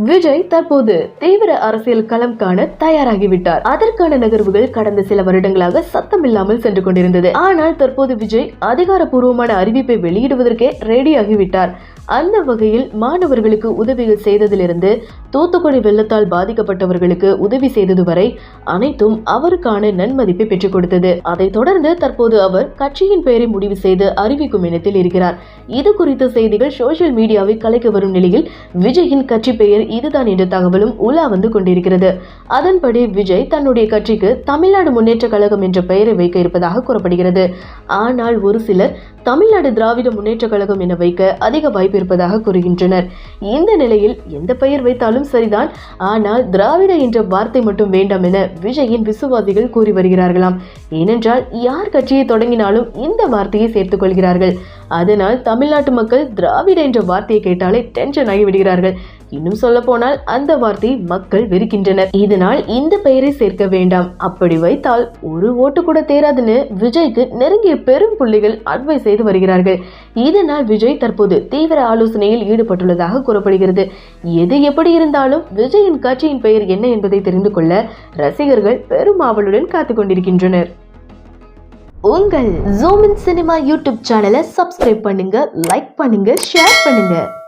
விஜய் தற்போது தீவிர அரசியல் களம் காண தயாராகிவிட்டார். அதற்கான நகர்வுகள் கடந்த சில வருடங்களாக சத்தமில்லாமல் சென்று கொண்டிருந்தது. ஆனால் தற்போது விஜய் அதிகாரப்பூர்வமான அறிவிப்பை வெளியிடுவதற்கே ரெடியாகிவிட்டார். அந்த வகையில் மாணவர்களுக்கு உதவிகள் செய்ததிலிருந்து தூத்துக்குடி வெள்ளத்தால் பாதிக்கப்பட்டவர்களுக்கு உதவி செய்தது வரை அனைத்தும் அவருக்கான நன்மதிப்பை பெற்றுக் கொடுத்தது. அதைத் தொடர்ந்து தற்போது அவர் கட்சியின் பெயரை முடிவு செய்து அறிவிக்கும் எண்ணத்தில் இருக்கிறார். இது குறித்த செய்திகள் சோசியல் மீடியாவை கலைக்க வரும் நிலையில் விஜயின் கட்சி பெயர் இதுதான் என்ற தகவலும் உலா வந்து கொண்டிருக்கிறது. அதன்படி விஜய் தன்னுடைய கட்சிக்கு தமிழ்நாடு முன்னேற்ற கழகம் என்ற பெயரை வைக்க இருப்பதாக கூறப்படுகிறது. ஆனால் ஒரு சிலர் தமிழ்நாடு திராவிட முன்னேற்ற கழகம் என வைக்க அதிக வாய்ப்பு இருப்பதாக கூறுகின்றனர். இந்த நிலையில் எந்த பெயர் வைத்தாலும் சரிதான், ஆனால் திராவிட என்ற வார்த்தை மட்டும் வேண்டாம் என விஜயின் விசுவாசிகள் கூறி வருகிறார்களாம். ஏனென்றால் யார் கட்சியை தொடங்கினாலும் இந்த வார்த்தையை சேர்த்துக் கொள்கிறார்கள். அதனால் தமிழ்நாட்டு மக்கள் திராவிட என்ற வார்த்தையை கேட்டாலே டென்ஷன் ஆகிவிடுகிறார்கள். இன்னும் சொல்ல போனால் அந்த வார்த்தையை மக்கள் வெறுக்கின்றனர். இதனால் இந்த பெயரை சேர்க்க வேண்டாம், அப்படி வைத்தால் ஒரு ஓட்டு கூட தேராதுன்னு விஜய்க்கு நெருங்கிய பெரும் புள்ளிகள் அட்வைஸ் செய்து வருகிறார்கள். இதனால் விஜய் தற்போது தீவிர ஆலோசனையில் ஈடுபட்டுள்ளதாக கூறப்படுகிறது. எது எப்படி இருந்தாலும் விஜயின் கட்சியின் பெயர் என்ன என்பதை தெரிந்து கொள்ள ரசிகர்கள் பெரும் ஆவலுடன் காத்துக் கொண்டிருக்கின்றனர். உங்கள் ஜூமின் சினிமா யூடியூப் சேனலை சப்ஸ்கிரைப் பண்ணுங்க, லைக் பண்ணுங்க, ஷேர் பண்ணுங்க.